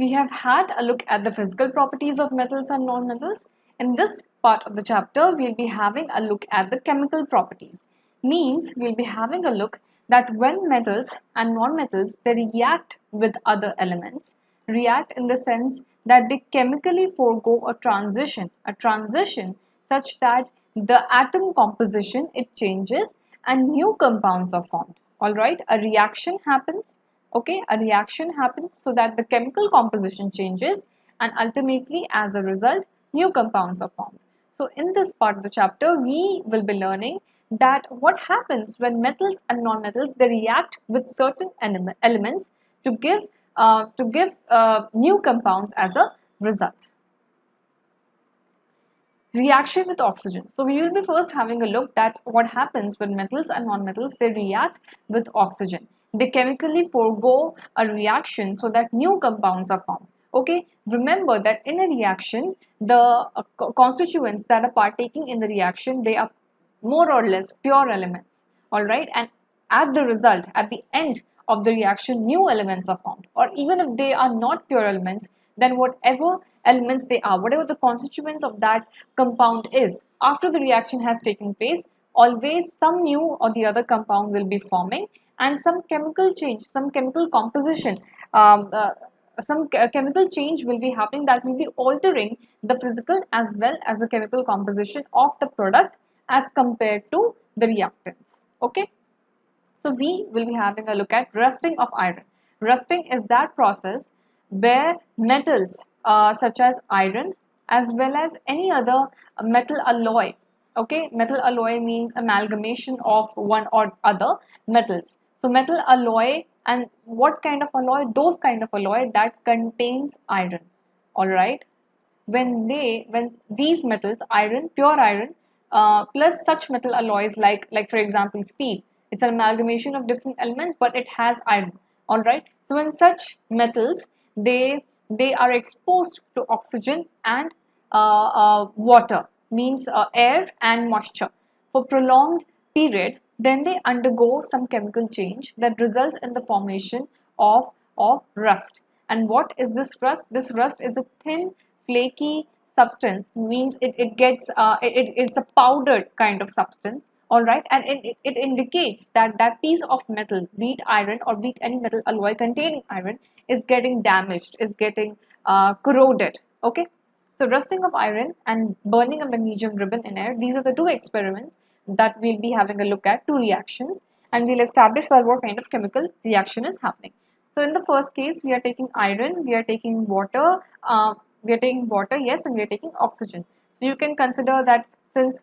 We have had a look at the physical properties of metals and non-metals. In this part of the chapter, we'll be having a look at the chemical properties. Means we'll be having a look that when metals and non-metals, they react with other elements, react in the sense that they chemically forego a transition such that the atom composition, it changes and new compounds are formed. Alright, a reaction happens. Okay, a reaction happens so that the chemical composition changes and ultimately as a result new compounds are formed. So in this part of the chapter we will be learning that what happens when metals and non-metals, they react with certain elements to give new compounds as a result. Reaction with oxygen. So we will be first having a look at what happens when metals and non-metals, they react with oxygen. They chemically forego a reaction so that new compounds are formed. Okay, remember that in a reaction, the constituents that are partaking in the reaction, they are more or less pure elements. Alright, and at the result, at the end of the reaction, new elements are formed. Or even if they are not pure elements, then whatever elements they are, whatever the constituents of that compound is, after the reaction has taken place, always some new or the other compound will be forming and some chemical change, some chemical composition, chemical change will be happening that will be altering the physical as well as the chemical composition of the product as compared to the reactants. Okay. So we will be having a look at rusting of iron. Rusting is that process where metals such as iron as well as any other metal alloy. Okay, metal alloy means amalgamation of one or other metals. So metal alloy, and what kind of alloy? Those kind of alloy that contains iron. Alright. When these metals, iron, pure iron, plus such metal alloys like for example steel, it's an amalgamation of different elements but it has iron. Alright, so when such metals, they are exposed to oxygen and water, means air and moisture for prolonged period, then they undergo some chemical change that results in the formation of rust. And what is this rust? This rust is a thin flaky substance, means it's a powdered kind of substance. All right, and it indicates that that piece of metal, be it iron or be it any metal alloy containing iron, is getting damaged, is getting corroded. Okay, so rusting of iron and burning a magnesium ribbon in air, these are the two experiments that we'll be having a look at, two reactions, and we'll establish that what kind of chemical reaction is happening. So in the first case, we are taking iron, we are taking water, yes, and we are taking oxygen. So you can consider that since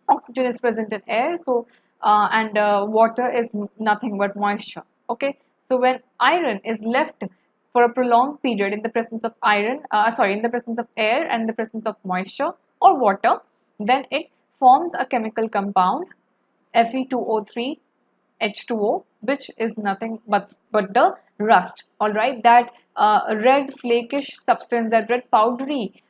oxygen is present in air, so water is nothing but moisture. Okay, so when iron is left for a prolonged period in the presence of in the presence of air and the presence of moisture or water, then it forms a chemical compound Fe2O3 H2O, which is nothing but the rust. All right, that red flakish substance, that red powdery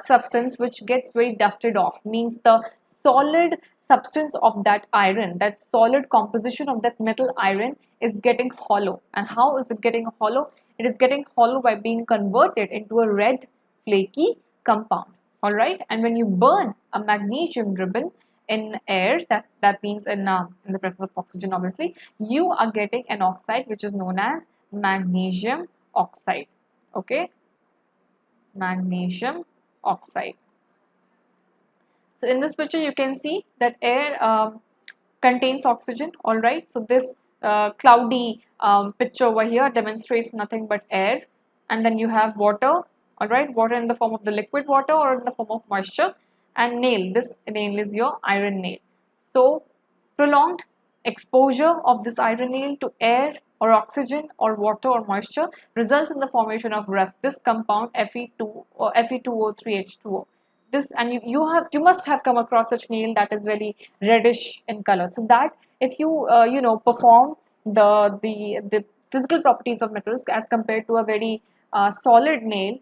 substance which gets very dusted off, means the solid substance of that iron, that solid composition of that metal iron is getting hollow. And how is it getting hollow? It is getting hollow by being converted into a red flaky compound. All right, and when you burn a magnesium ribbon in air, that means in the presence of oxygen, obviously, you are getting an oxide which is known as magnesium oxide. Okay, magnesium oxide. So in this picture you can see that air contains oxygen. All right, so this cloudy picture over here demonstrates nothing but air, and then you have water. All right, water in the form of the liquid water or in the form of moisture, and nail. This nail is your iron nail. So prolonged exposure of this iron nail to air or oxygen or water or moisture results in the formation of rust. This compound Fe2 or Fe2O3H2O. This, and you must have come across such nail that is very reddish in color. So that if you perform the physical properties of metals as compared to a very solid nail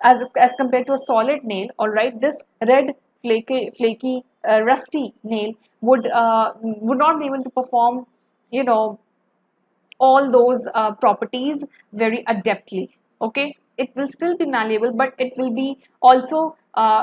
as compared to a solid nail, all right, this red flaky rusty nail would not be able to perform all those properties very adeptly. Okay, it will still be malleable, but it will be also,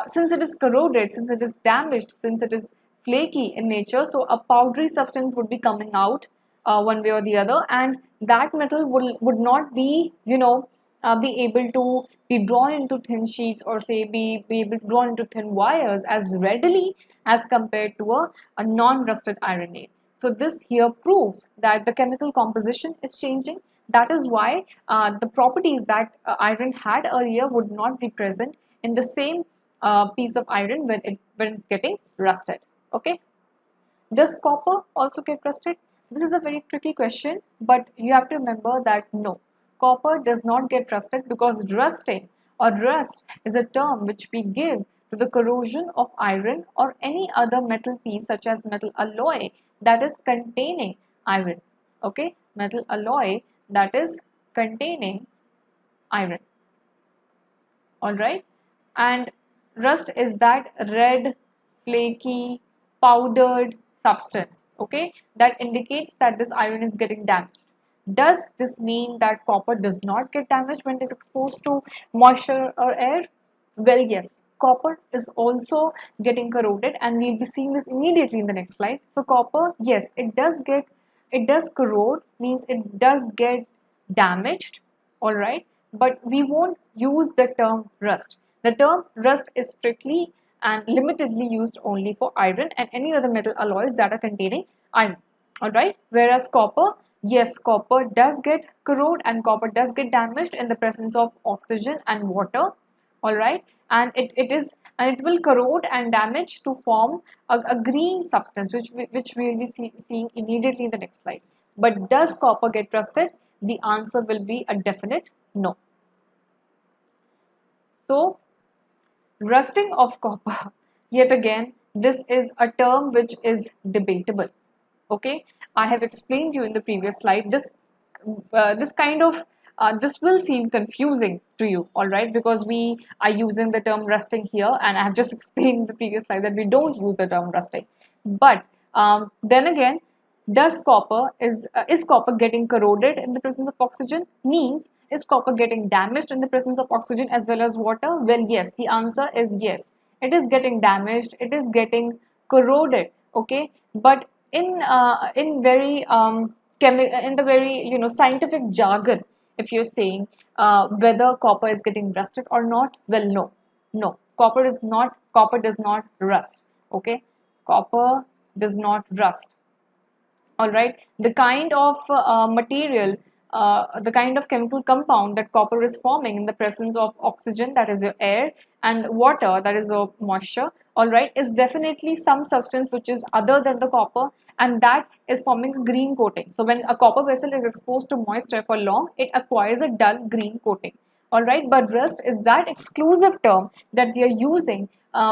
since it is corroded, since it is damaged, since it is flaky in nature, so a powdery substance would be coming out one way or the other, and that metal would not be, be able to be drawn into thin sheets, or say be able to drawn into thin wires as readily as compared to a non-rusted iron nail. So this here proves that the chemical composition is changing. That is why the properties that iron had earlier would not be present in the same piece of iron when it's getting rusted. Okay. Does copper also get rusted? This is a very tricky question, but you have to remember that no, copper does not get rusted, because rusting or rust is a term which we give to the corrosion of iron or any other metal piece such as metal alloy that is containing iron. Okay, metal alloy that is containing iron. Alright, and rust is that red, flaky, powdered substance, okay, that indicates that this iron is getting damaged. Does this mean that copper does not get damaged when it is exposed to moisture or air? Well, yes, copper is also getting corroded, and we'll be seeing this immediately in the next slide. So copper, yes, it does corrode, means it does get damaged, all right, but we won't use the term rust. The term rust is strictly and limitedly used only for iron and any other metal alloys that are containing iron, all right. Whereas copper, yes, copper does get corrode and copper does get damaged in the presence of oxygen and water, all right, and it will corrode and damage to form a green substance, which we will be seeing immediately in the next slide. But does copper get rusted? The answer will be a definite no. So rusting of copper, yet again, this is a term which is debatable. Okay, I have explained you in the previous slide. This kind of this will seem confusing to you, all right, because we are using the term rusting here, and I have just explained in the previous slide that we don't use the term rusting. But then again, is copper getting corroded in the presence of oxygen? Means, is copper getting damaged in the presence of oxygen as well as water? Well, yes, the answer is yes. It is getting damaged. It is getting corroded. Okay, but in very in the very scientific jargon, if you're saying whether copper is getting rusted or not, well, no, copper does not rust. Okay, copper does not rust. All right, the kind of material, the kind of chemical compound that copper is forming in the presence of oxygen, that is your air, and water, that is your moisture, all right, is definitely some substance which is other than the copper, and that is forming a green coating. So when a copper vessel is exposed to moisture for long, it acquires a dull green coating. All right, but rust is that exclusive term that we are using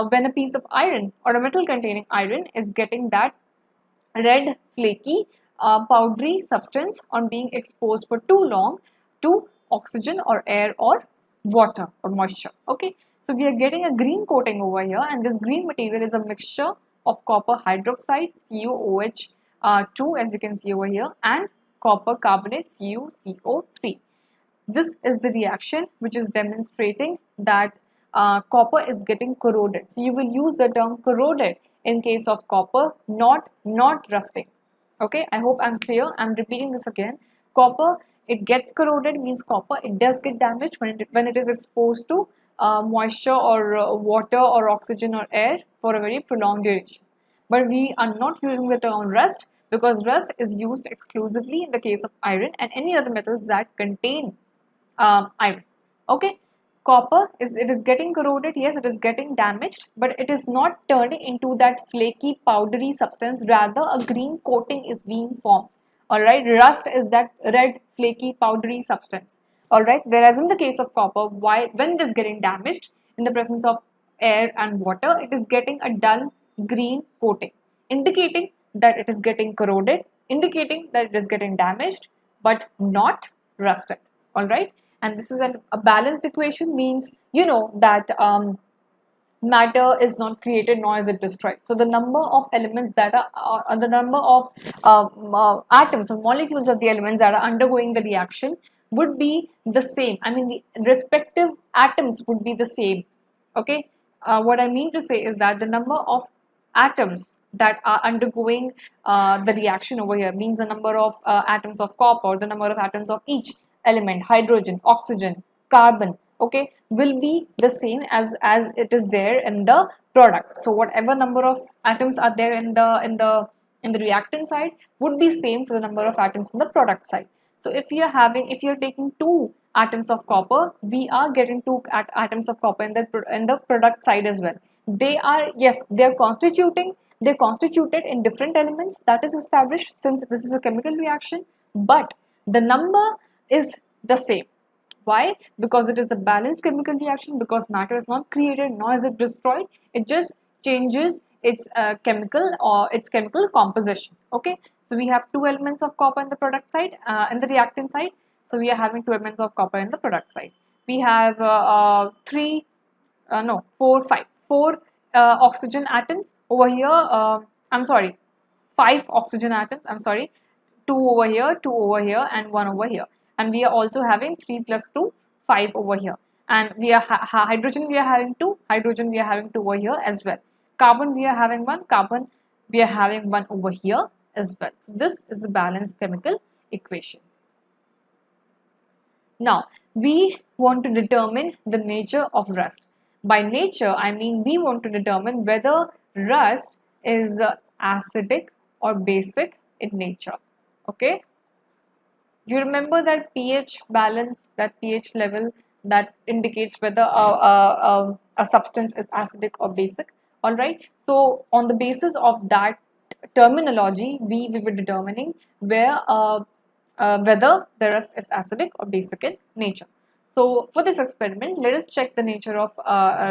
when a piece of iron or a metal containing iron is getting that red, flaky, powdery substance on being exposed for too long to oxygen or air or water or moisture. Okay, so we are getting a green coating over here, and this green material is a mixture of copper hydroxide CuOH2, as you can see over here, and copper carbonate CuCO3. This is the reaction which is demonstrating that copper is getting corroded. So you will use the term corroded in case of copper, not rusting. Okay, I hope I'm clear. I'm repeating this again. Copper, it gets corroded, means copper, it does get damaged when it is exposed to moisture or water or oxygen or air for a very prolonged duration. But we are not using the term rust, because rust is used exclusively in the case of iron and any other metals that contain iron. Okay, copper is getting corroded. Yes, it is getting damaged, but it is not turning into that flaky powdery substance. Rather, a green coating is being formed. All right, rust is that red flaky powdery substance. All right, whereas in the case of copper, when it is getting damaged in the presence of air and water, it is getting a dull green coating, indicating that it is getting corroded, indicating that it is getting damaged, but not rusted. All right, and this is a balanced equation, means that matter is not created nor is it destroyed. So the number of elements that are the number of atoms or molecules of the elements that are undergoing the reaction would be the same. I mean, the respective atoms would be the same. Okay, what I mean to say is that the number of atoms that are undergoing the reaction over here means the number of atoms of copper, the number of atoms of each element, hydrogen, oxygen, carbon, okay, will be the same as it is there in the product. So whatever number of atoms are there in the reactant side would be same to the number of atoms in the product side. So if you're taking two atoms of copper, we are getting two atoms of copper in the product side as well. They are, yes, they're constituted in different elements, that is established since this is a chemical reaction, but the number is the same. Why? Because it is a balanced chemical reaction, because matter is not created nor is it destroyed. It just changes its chemical composition. Okay, so we have two elements of copper in the product side, in the reactant side. So we are having two elements of copper in the product side. We have four oxygen atoms over here. I'm sorry, five oxygen atoms. I'm sorry, two over here, and one over here. And we are also having 3 plus 2, 5 over here. And we are hydrogen, we are having two. Hydrogen, we are having two over here as well. Carbon, we are having one. Carbon, we are having one over here as well. So this is the balanced chemical equation. Now, we want to determine the nature of rust. By nature, I mean we want to determine whether rust is acidic or basic in nature. Okay. You remember that pH balance, that pH level that indicates whether a substance is acidic or basic. All right. So, on the basis of that terminology, we will be determining whether the rust is acidic or basic in nature. So, for this experiment, let us check the nature of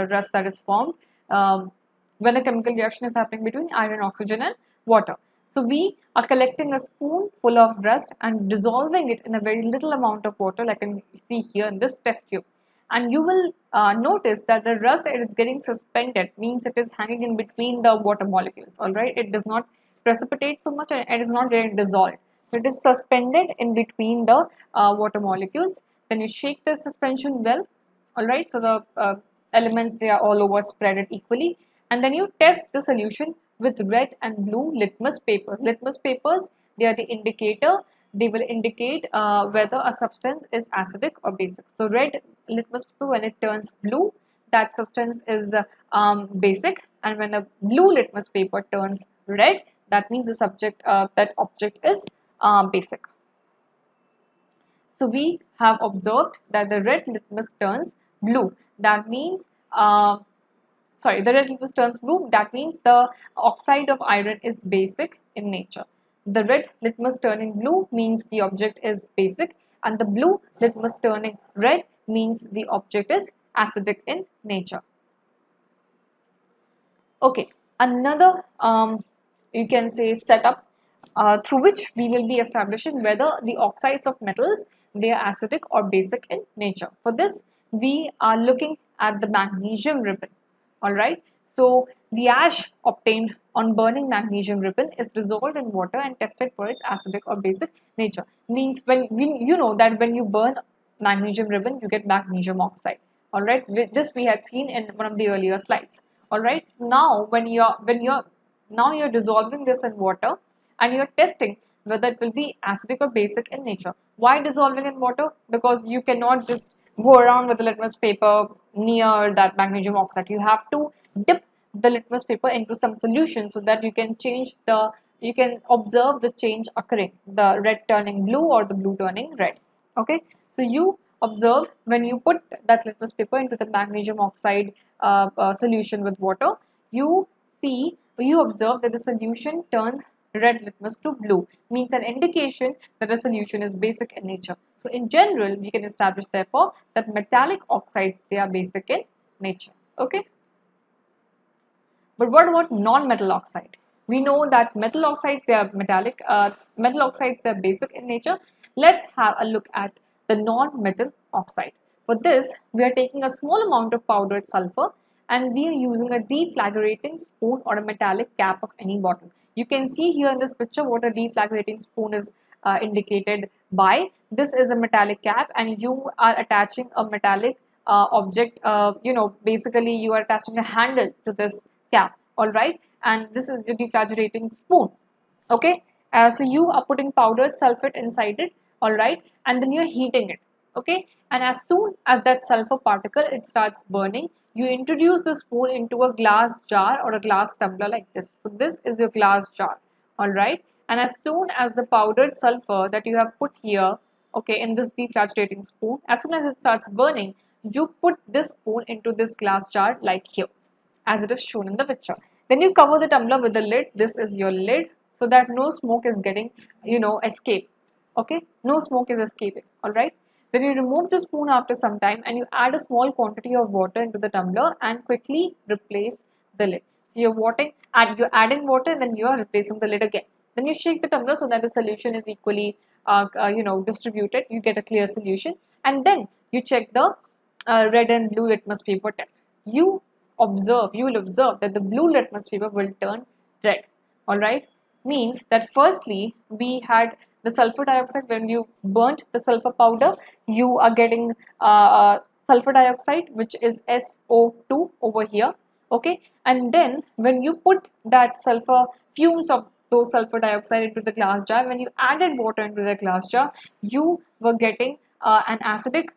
rust that is formed when a chemical reaction is happening between iron, oxygen, and water. So we are collecting a spoon full of rust and dissolving it in a very little amount of water, like you see here in this test tube. And you will notice that the rust is getting suspended, means it is hanging in between the water molecules. All right, it does not precipitate so much and it is not getting dissolved. It is suspended in between the water molecules. Then you shake the suspension well. All right, so the elements, they are all over spread it equally, and then you test the solution with red and blue litmus paper. Litmus papers, they are the indicator. They will indicate whether a substance is acidic or basic. So red litmus paper, when it turns blue, that substance is basic, and when a blue litmus paper turns red, that means that object is basic. So we have observed that the red litmus turns blue. That means the red litmus turns blue. That means the oxide of iron is basic in nature. The red litmus turning blue means the object is basic, and the blue litmus turning red means the object is acidic in nature. Okay, another you can say setup through which we will be establishing whether the oxides of metals, they are acidic or basic in nature. For this, we are looking at the magnesium ribbon. All right. So the ash obtained on burning magnesium ribbon is dissolved in water and tested for its acidic or basic nature. Means you know that when you burn magnesium ribbon, you get magnesium oxide. All right. This we had seen in one of the earlier slides. All right. Now when you're dissolving this in water and you're testing whether it will be acidic or basic in nature. Why dissolving in water? Because you cannot just go around with the litmus paper near that magnesium oxide. You have to dip the litmus paper into some solution so that you can observe the change occurring, the red turning blue or the blue turning red. Okay, so you observe when you put that litmus paper into the magnesium oxide solution with water, you observe that the solution turns red litmus to blue, means an indication that the solution is basic in nature. So in general, we can establish therefore that metallic oxides, they are basic in nature. Okay. But what about non-metal oxide? We know that metal oxides, they are metallic, metal oxides, they are basic in nature. Let's have a look at the non-metal oxide. For this, we are taking a small amount of powdered sulfur and we are using a deflagrating spoon or a metallic cap of any bottle. You can see here in this picture what a deflagrating spoon is indicated by. This is a metallic cap, and you are attaching a metallic object, basically you are attaching a handle to this cap, all right, and this is the deflagrating spoon. Okay, so you are putting powdered sulfate inside it, all right, and then you're heating it. Okay, and as soon as that sulfur particle it starts burning, you introduce the spoon into a glass jar or a glass tumbler like this. So this is your glass jar, all right, and as soon as the powdered sulfur that you have put here, okay, in this deflagrating spoon, as soon as it starts burning, you put this spoon into this glass jar like here, as it is shown in the picture. Then you cover the tumbler with the lid. This is your lid, so that no smoke is getting, escape. Okay, no smoke is escaping. All right. Then you remove the spoon after some time, and you add a small quantity of water into the tumbler and quickly replace the lid. So you're adding water, and then you are replacing the lid again. Then you shake the tumbler so that the solution is equally, distributed. You get a clear solution, and then you check the red and blue litmus paper test. You will observe that the blue litmus paper will turn red. All right, means that firstly we had the sulfur dioxide. When you burnt the sulfur powder, you are getting sulfur dioxide, which is SO2 over here. Okay, and then when you put that sulfur fumes of those sulfur dioxide into the glass jar, when you added water into the glass jar, you were getting an acidic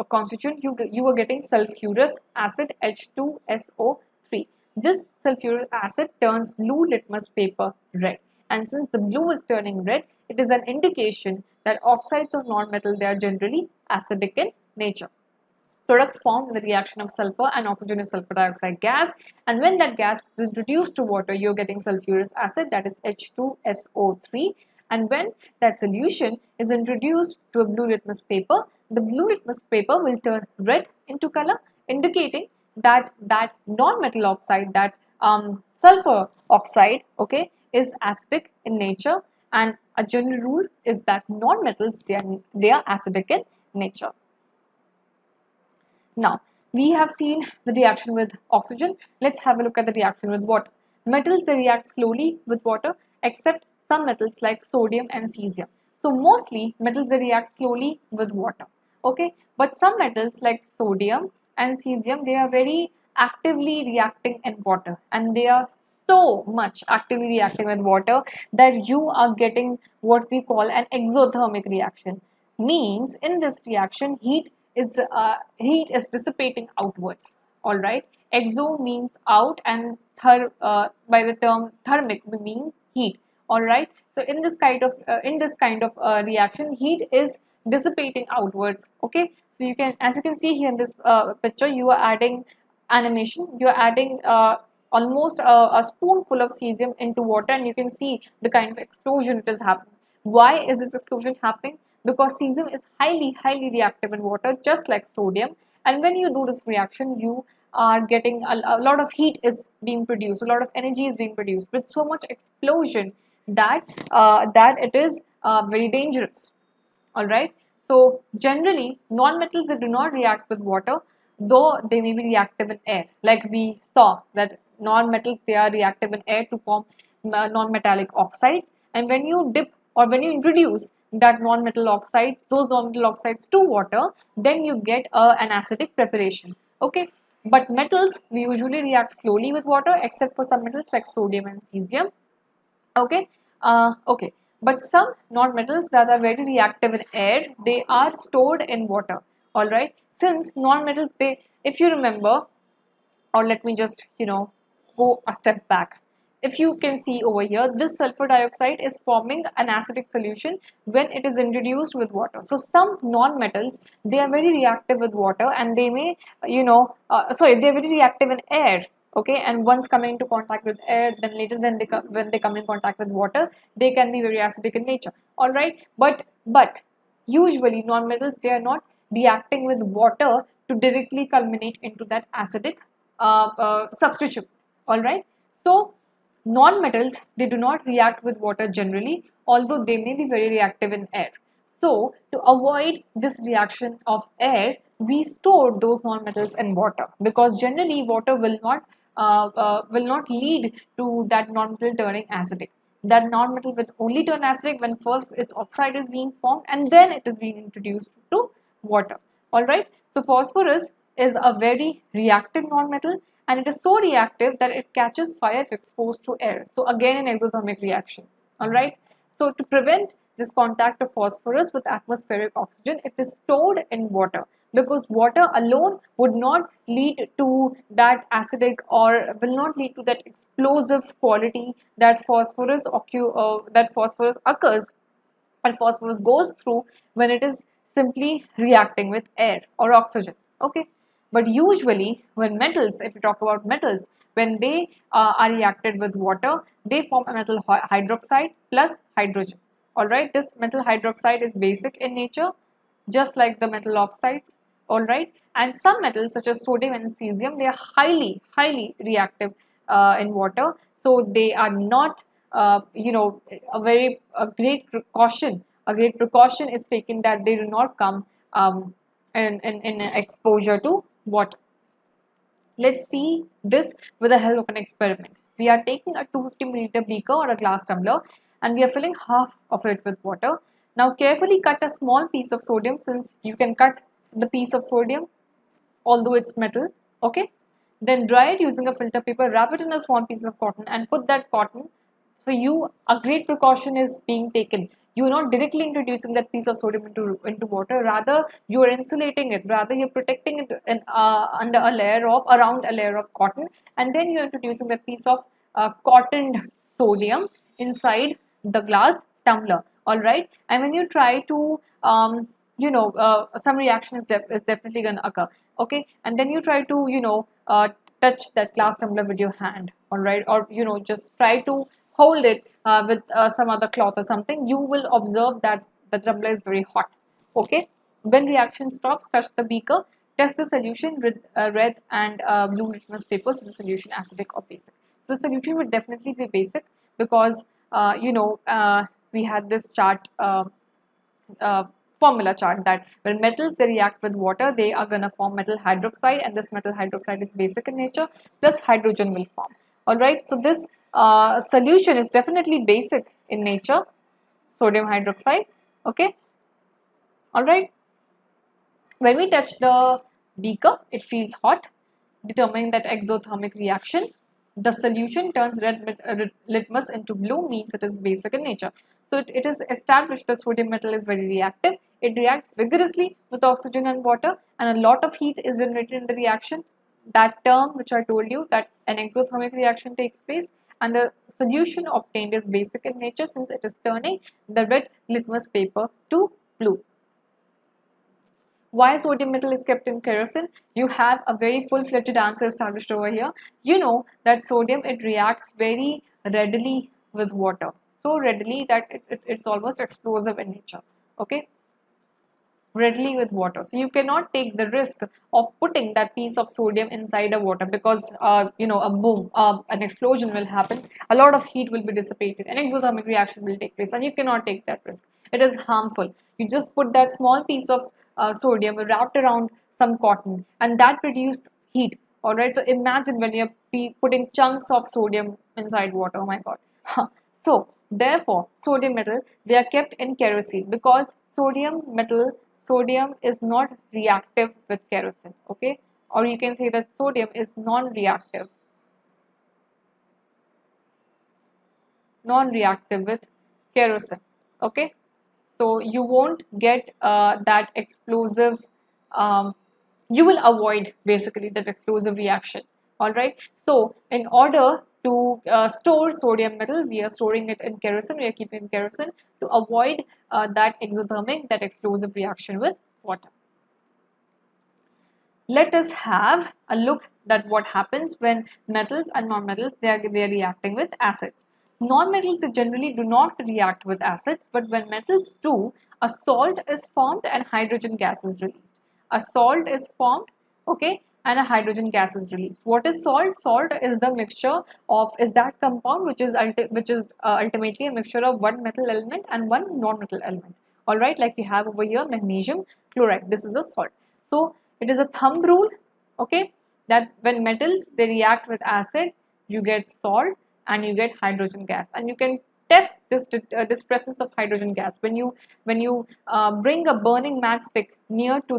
constituent. You were getting sulfurous acid, H2SO3. This sulfuric acid turns blue litmus paper red, and since the blue is turning red, it is an indication that oxides of non-metal, they are generally acidic in nature. Product formed in the reaction of sulfur and oxygen is sulfur dioxide gas, and when that gas is introduced to water, you're getting sulfurous acid, that is H2SO3. And when that solution is introduced to a blue litmus paper, the blue litmus paper will turn red into color, indicating that non-metal oxide, that sulfur oxide, okay, is acidic in nature. And a general rule is that non-metals, they are acidic in nature. Now, we have seen the reaction with oxygen. Let's have a look at the reaction with water. Metals, they react slowly with water, except some metals like sodium and cesium. So mostly metals, they react slowly with water. Okay, but some metals like sodium and cesium, they are very actively reacting in water, and they are so much actively reacting with water that you are getting what we call an exothermic reaction. Means in this reaction, heat is dissipating outwards. All right, exo means out, and by the term thermic we mean heat. All right, so in this kind of reaction, heat is dissipating outwards. Okay, so you can, as you can see here in this picture, you are adding animation. You are adding almost a spoonful of cesium into water, and you can see the kind of explosion it is happening. Why is this explosion happening? Because cesium is highly reactive in water, just like sodium, and when you do this reaction, you are getting a lot of heat is being produced, a lot of energy is being produced with so much explosion that it is very dangerous. All right, so generally non-metals, they do not react with water, though they may be reactive in air. Like we saw that non-metals, they are reactive in air to form non-metallic oxides, and when you dip or when you introduce that non-metal oxides, those non-metal oxides to water, then you get an acidic preparation. Okay, but metals, we usually react slowly with water, except for some metals like sodium and cesium. Okay, okay, but some non-metals that are very reactive in air, they are stored in water. All right, since non-metals, they, if you remember, or let me just go a step back. If you can see over here, this sulfur dioxide is forming an acidic solution when it is introduced with water. So some non-metals, they are very reactive with water, and they may they are very reactive in air. Okay, and once coming into contact with air, then later when they come in contact with water, they can be very acidic in nature. All right, but usually non-metals, they are not reacting with water to directly culminate into that acidic substitute. All right, so non-metals, they do not react with water generally, although they may be very reactive in air. So to avoid this reaction of air, we store those nonmetals in water, because generally water will not lead to that nonmetal turning acidic. That nonmetal will only turn acidic when first its oxide is being formed and then it is being introduced to water. Alright, so phosphorus is a very reactive nonmetal, and it is so reactive that it catches fire if exposed to air. So again an exothermic reaction. Alright, so to prevent this contact of phosphorus with atmospheric oxygen, it is stored in water, because water alone would not lead to that acidic, or will not lead to that explosive quality that phosphorus occurs and phosphorus goes through when it is simply reacting with air or oxygen. Okay, but usually when metals, if we talk about metals, when they are reacted with water, they form a metal hydroxide plus hydrogen. All right, this metal hydroxide is basic in nature, just like the metal oxides. All right, and some metals such as sodium and cesium, they are highly reactive in water, so they are not a great precaution. A great precaution is taken that they do not come in exposure to water. Let's see this with the help of an experiment. We are taking a 250 milliliter beaker or a glass tumbler, and we are filling half of it with water. Now carefully cut a small piece of sodium, since you can cut the piece of sodium although it's metal. Okay, then dry it using a filter paper, wrap it in a small piece of cotton and put that cotton. For you, a great precaution is being taken. You're not directly introducing that piece of sodium into water, rather you are insulating it, rather you're protecting it under a layer of, around a layer of cotton, and then you're introducing that piece of cottoned sodium inside the glass tumbler. All right, and when you try to some reaction is definitely going to occur. Okay, and then you try to touch that glass tumbler with your hand. All right, or just try to hold it with some other cloth or something. You will observe that the tumbler is very hot. Okay, when reaction stops, touch the beaker, test the solution with red and blue litmus paper. So the solution acidic or basic. So the solution would definitely be basic, because we had this chart, formula chart, that when metals they react with water, they are going to form metal hydroxide, and this metal hydroxide is basic in nature, plus hydrogen will form. All right, so this solution is definitely basic in nature, sodium hydroxide. Okay, all right. When we touch the beaker, it feels hot, determining that exothermic reaction. The solution turns red litmus into blue, means it is basic in nature. So it is established that sodium metal is very reactive. It reacts vigorously with oxygen and water, and a lot of heat is generated in the reaction. That term which I told you, that an exothermic reaction takes place, and the solution obtained is basic in nature, since it is turning the red litmus paper to blue. Why sodium metal is kept in kerosene? You have a very full-fledged answer established over here. You know that sodium, it reacts very readily with water. So readily that it's almost explosive in nature. Okay, readily with water. So you cannot take the risk of putting that piece of sodium inside a water, because a boom, an explosion will happen, a lot of heat will be dissipated, an exothermic reaction will take place, and you cannot take that risk. It is harmful. You just put that small piece of sodium wrapped around some cotton, and that produced heat. All right, so imagine when you're putting chunks of sodium inside water. Oh my god. So therefore sodium metal, they are kept in kerosene, because sodium is not reactive with kerosene. Okay, or you can say that sodium is non-reactive with kerosene. Okay, so you won't get that explosive, you will avoid basically that explosive reaction. All right, so in order to store sodium metal, we are storing it in kerosene, we are keeping kerosene to avoid that exothermic, that explosive reaction with water. Let us have a look at what happens when metals and non-metals, they are reacting with acids. Non-metals generally do not react with acids, but when metals do, a salt is formed and hydrogen gas is released. A salt is formed, okay, and a hydrogen gas is released. What is salt? Salt is the mixture of, is that compound which is ultimately a mixture of one metal element and one non-metal element. all right, like you have over here magnesium chloride. This is a salt. So it is a thumb rule, okay, that when metals they react with acid, you get salt and you get hydrogen gas, and you can test this presence of hydrogen gas when you bring a burning matchstick near to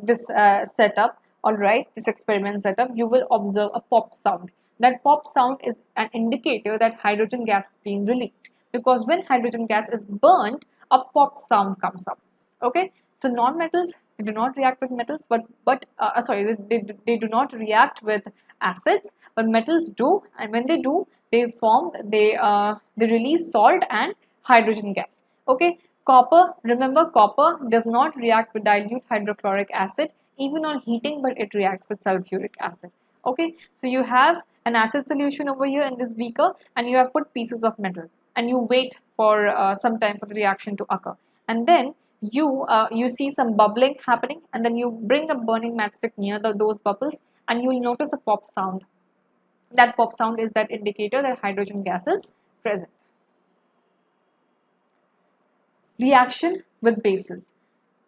this setup, all right, this experiment setup. You will observe a pop sound. That pop sound is an indicator that hydrogen gas is being released, because when hydrogen gas is burnt, a pop sound comes up. Okay, so non-metals, they do not react with metals, sorry, they do not react with acids, but metals do, and when they do, they release salt and hydrogen gas. Okay, copper, remember copper does not react with dilute hydrochloric acid even on heating, but it reacts with sulfuric acid. Okay, so you have an acid solution over here in this beaker, and you have put pieces of metal, and you wait for some time for the reaction to occur, and then you see some bubbling happening, and then you bring a burning matchstick near those bubbles, and you will notice a pop sound. That pop sound is that indicator that hydrogen gas is present. Reaction with bases.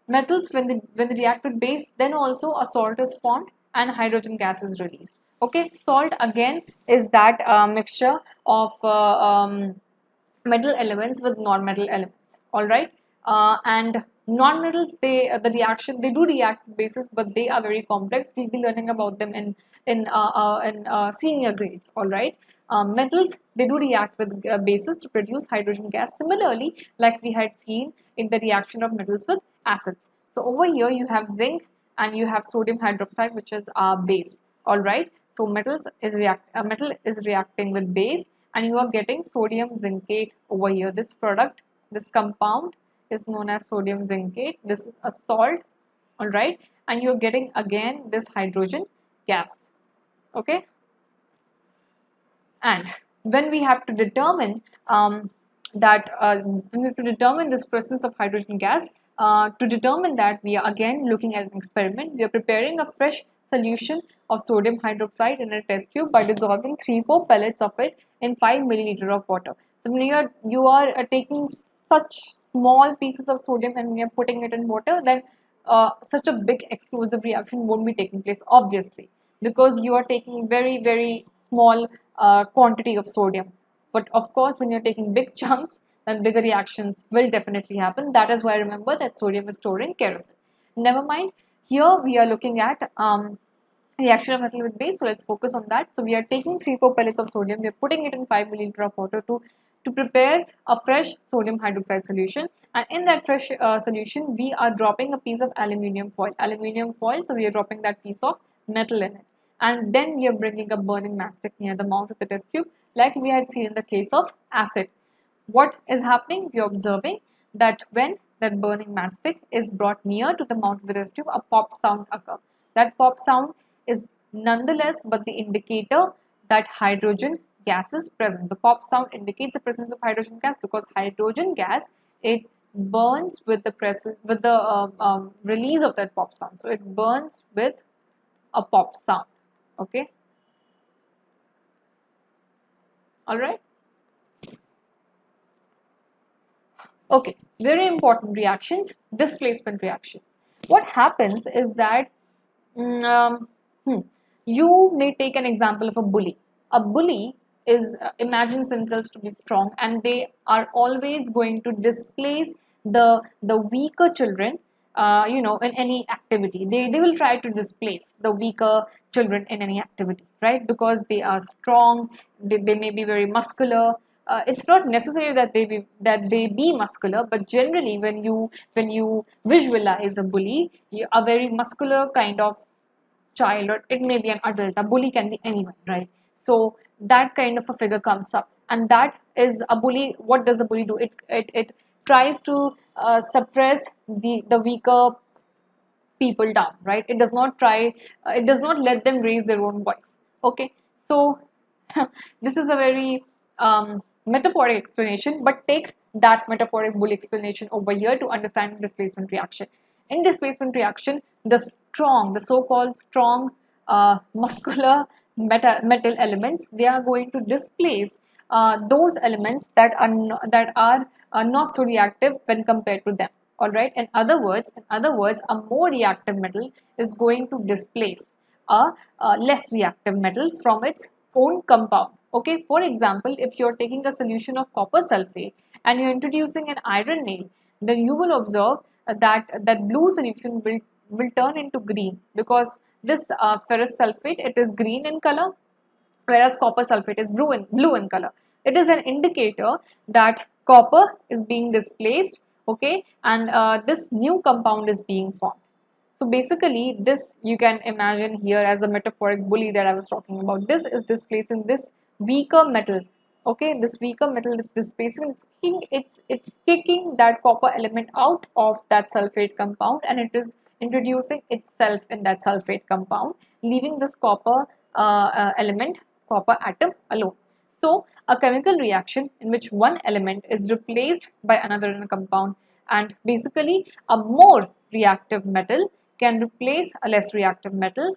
Metals, when they react with base, then also a salt is formed and hydrogen gas is released. Okay, salt again is that mixture of metal elements with non-metal elements. All right, and non-metals, the reaction, they do react with bases, but they are very complex. We'll be learning about them in senior grades. All right. Metals, they do react with bases to produce hydrogen gas, similarly like we had seen in the reaction of metals with acids. So over here you have zinc and you have sodium hydroxide, which is our base. All right, so metal is reacting with base, and you are getting sodium zincate over here. This product, this compound is known as sodium zincate. This is a salt, all right, and you're getting again this hydrogen gas. Okay, and when we have to determine this presence of hydrogen gas, to determine that, we are again looking at an experiment. We are preparing a fresh solution of sodium hydroxide in a test tube by dissolving 3-4 pellets of it in 5 milliliter of water. So when you are taking such small pieces of sodium and you are putting it in water, then such a big explosive reaction won't be taking place, obviously, because you are taking very small quantity of sodium. But of course, when you're taking big chunks, then bigger reactions will definitely happen. That is why remember that sodium is stored in kerosene. Never mind, here we are looking at reaction of metal with base, so let's focus on that. So we are taking 3-4 pellets of sodium, we are putting it in 5 milliliter of water to prepare a fresh sodium hydroxide solution, and in that fresh solution we are dropping a piece of aluminium foil, so we are dropping that piece of metal in it, and then we are bringing a burning matchstick near the mouth of the test tube like we had seen in the case of acid. What is happening? We are observing that when that burning matchstick is brought near to the mouth of the test tube, a pop sound occurs. That pop sound is nonetheless but the indicator that hydrogen gas is present. The pop sound indicates the presence of hydrogen gas because hydrogen gas, it burns with the release of that pop sound. So it burns with a pop sound. Okay. All right. Okay, very important reactions, displacement reactions. What happens is that you may take an example of a bully. A bully imagines themselves to be strong, and they are always going to displace the weaker children. In any activity, they will try to displace the weaker children in any activity, right? Because they are strong, they may be very muscular. It's not necessary that they be muscular, but generally when you visualize a bully, a very muscular kind of child, or it may be an adult, a bully can be anyone, right? So that kind of a figure comes up, and that is a bully. What does the bully do? It tries to suppress the weaker people down, right? It does not let them raise their own voice. Okay, so this is a very metaphoric explanation, but take that metaphoric bully explanation over here to understand displacement reaction. In displacement reaction, the so-called strong muscular metal elements, they are going to displace those elements that are not so reactive when compared to them. All right. In other words, a more reactive metal is going to displace a less reactive metal from its own compound. Okay. For example, if you're taking a solution of copper sulfate and you're introducing an iron nail, then you will observe that blue solution will turn into green, because this ferrous sulfate, it is green in color, whereas copper sulfate is blue in color. It is an indicator that copper is being displaced, okay, and this new compound is being formed. So basically, this you can imagine here as the metaphoric bully that I was talking about. This is displacing this weaker metal. Okay, this weaker metal is displacing, it's kicking that copper element out of that sulfate compound, and it is introducing itself in that sulfate compound, leaving this copper element, copper atom alone. So a chemical reaction in which one element is replaced by another in a compound, and basically a more reactive metal can replace a less reactive metal,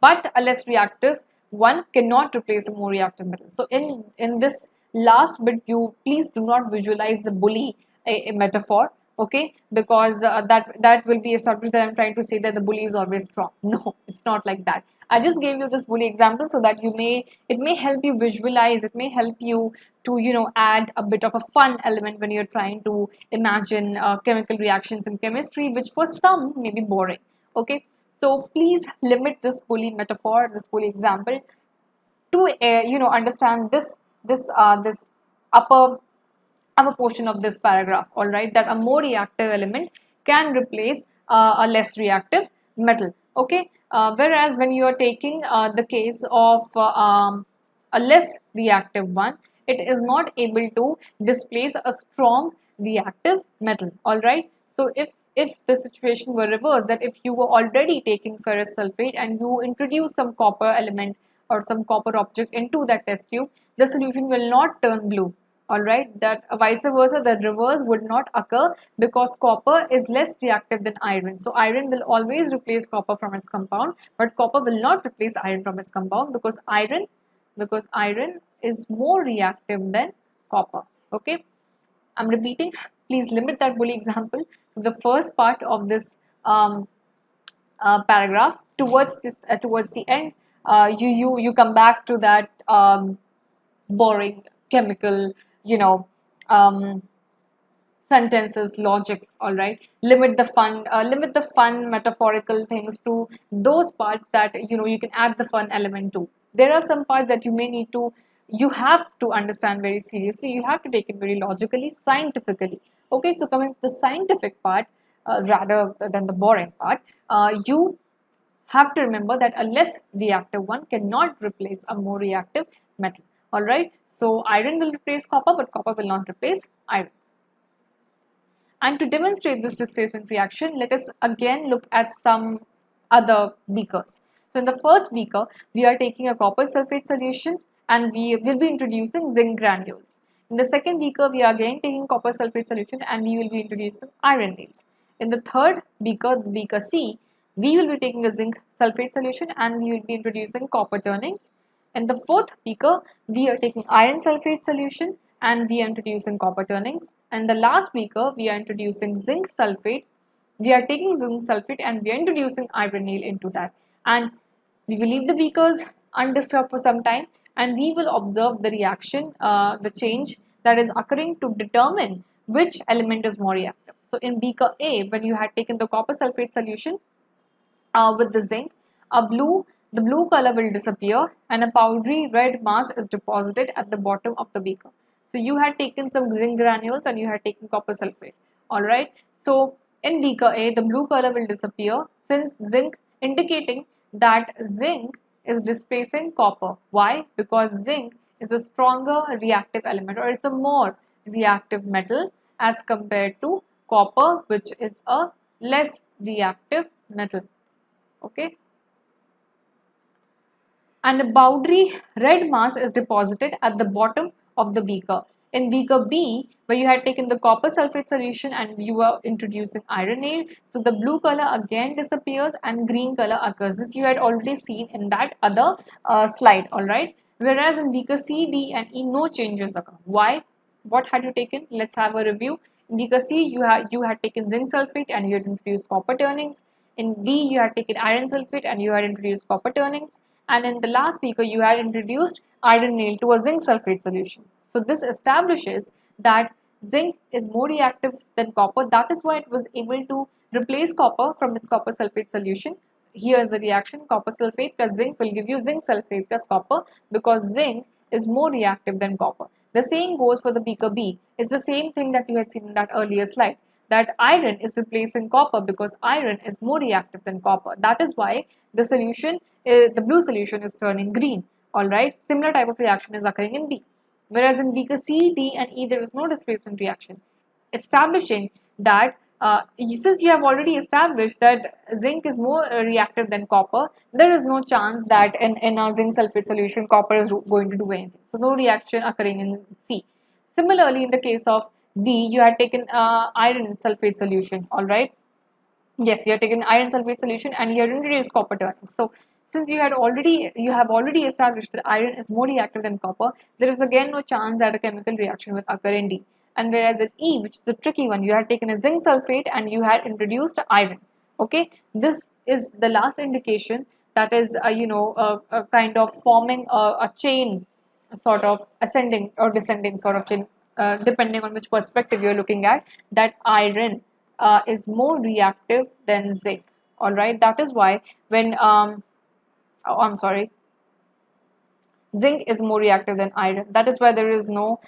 but a less reactive one cannot replace a more reactive metal. So in this last bit, you please do not visualize the bully a metaphor, okay, because that will be established that I'm trying to say that the bully is always strong. No, it's not like that. I just gave you this bully example so that it may help you visualize, it may help you to add a bit of a fun element when you're trying to imagine chemical reactions in chemistry, which for some may be boring. Okay, so please limit this bully metaphor, this bully example, to understand this upper portion of this paragraph. All right, that a more reactive element can replace a less reactive metal. Okay, whereas when you are taking the case of a less reactive one, it is not able to displace a strong reactive metal. All right, so if the situation were reversed, that if you were already taking ferrous sulfate and you introduce some copper element or some copper object into that test tube, the solution will not turn blue. All right, that vice versa, the reverse would not occur, because copper is less reactive than iron. So iron will always replace copper from its compound, but copper will not replace iron from its compound, because iron is more reactive than copper. Okay, I'm repeating, please limit that bully example to the first part of this paragraph. Towards the end, you come back to that boring chemical, you know, um, sentences, logics. All right, limit the fun metaphorical things to those parts that you can add the fun element to. There are some parts that you have to understand very seriously, you have to take it very logically, scientifically. Okay, so coming to the scientific part, rather than the boring part, you have to remember that a less reactive one cannot replace a more reactive metal. All right, so iron will replace copper, but copper will not replace iron. And to demonstrate this displacement reaction, let us again look at some other beakers. So in the first beaker, we are taking a copper sulfate solution and we will be introducing zinc granules. In the second beaker, we are again taking copper sulfate solution and we will be introducing iron nails. In the third beaker, beaker C, we will be taking a zinc sulfate solution and we will be introducing copper turnings. In the fourth beaker, we are taking iron sulfate solution and we are introducing copper turnings. And the last beaker, we are introducing zinc sulfate. We are taking zinc sulfate and we are introducing iron nail into that. And we will leave the beakers undisturbed for some time and we will observe the reaction, the change that is occurring to determine which element is more reactive. So in beaker A, when you had taken the copper sulfate solution with the zinc, the blue color will disappear and a powdery red mass is deposited at the bottom of the beaker. So you had taken some zinc granules and you had taken copper sulfate. Alright. So in beaker A, the blue color will disappear since zinc, indicating that zinc is displacing copper. Why? Because zinc is a stronger reactive element, or it's a more reactive metal as compared to copper, which is a less reactive metal. Okay. And a powdery red mass is deposited at the bottom of the beaker. In beaker B, where you had taken the copper sulfate solution and you were introducing iron nail, so the blue color again disappears and green color occurs. This you had already seen in that other slide, alright. Whereas in beaker C, D and E, no changes occur. Why? What had you taken? Let's have a review. In beaker C, you had taken zinc sulfate and you had introduced copper turnings. In D, you had taken iron sulfate and you had introduced copper turnings. And in the last beaker, you had introduced iron nail to a zinc sulfate solution. So this establishes that zinc is more reactive than copper. That is why it was able to replace copper from its copper sulfate solution. Here is the reaction: copper sulfate plus zinc will give you zinc sulfate plus copper, because zinc is more reactive than copper. The same goes for the beaker B. It's the same thing that you had seen in that earlier slide, that iron is replacing copper because iron is more reactive than copper. That is why the solution, the blue solution, is turning green. Alright, similar type of reaction is occurring in B. Whereas in beaker C, D and E there is no displacement reaction, establishing that since you have already established that zinc is more reactive than copper, there is no chance that in a zinc sulfate solution copper is going to do anything. So no reaction occurring in C. Similarly, in the case of D, you had taken iron sulfate solution, alright. Yes, you have taken iron sulfate solution and you have introduced copper turnings. So since you have already established that iron is more reactive than copper, there is again no chance that a chemical reaction will occur in D. And whereas in E, which is the tricky one, you had taken a zinc sulfate and you had introduced iron. Okay, this is the last indication that is a kind of forming a chain, sort of ascending or descending sort of chain, depending on which perspective you're looking at, that iron is more reactive than zinc. All right, that is why when I'm sorry, zinc is more reactive than iron. That is why there is no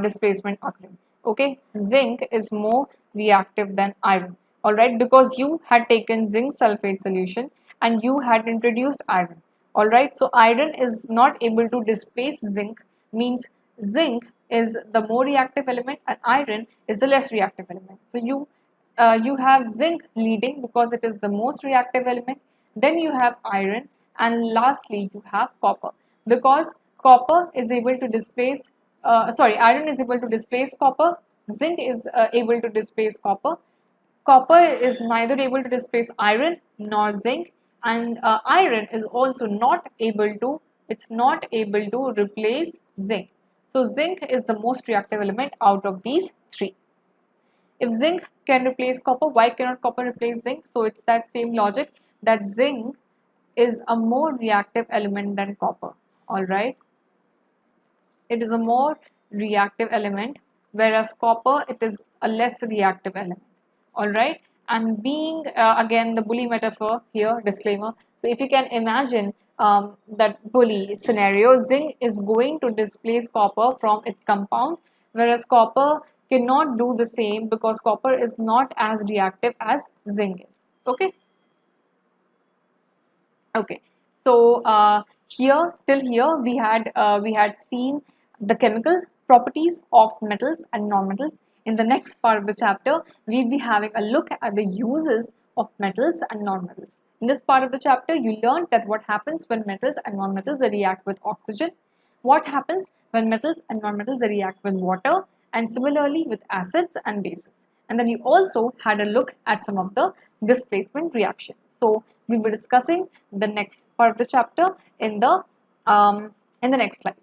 displacement occurring. Okay, zinc is more reactive than iron. All right, because you had taken zinc sulfate solution and you had introduced iron. All right, so iron is not able to displace zinc, means zinc is the more reactive element and iron is the less reactive element. So you have zinc leading because it is the most reactive element, then you have iron, and lastly you have copper, because copper is able to displace iron is able to displace copper, zinc is able to displace copper, copper is neither able to displace iron nor zinc, and iron is also not able to replace zinc. So zinc is the most reactive element out of these three. If zinc can replace copper, why cannot copper replace zinc? So it's that same logic, that zinc is a more reactive element than copper. Alright, it is a more reactive element, whereas copper, it is a less reactive element. Alright, and being again the bully metaphor here, disclaimer. So if you can imagine that bully scenario, zinc is going to displace copper from its compound, whereas copper cannot do the same because copper is not as reactive as zinc is. Okay. Okay, so here till here we had seen the chemical properties of metals and non-metals. In the next part of the chapter, we'll be having a look at the uses of metals and non-metals. In this part of the chapter, you learned that what happens when metals and non-metals react with oxygen, what happens when metals and non-metals react with water, and similarly with acids and bases. And then you also had a look at some of the displacement reactions. So we'll be discussing the next part of the chapter in the next slide.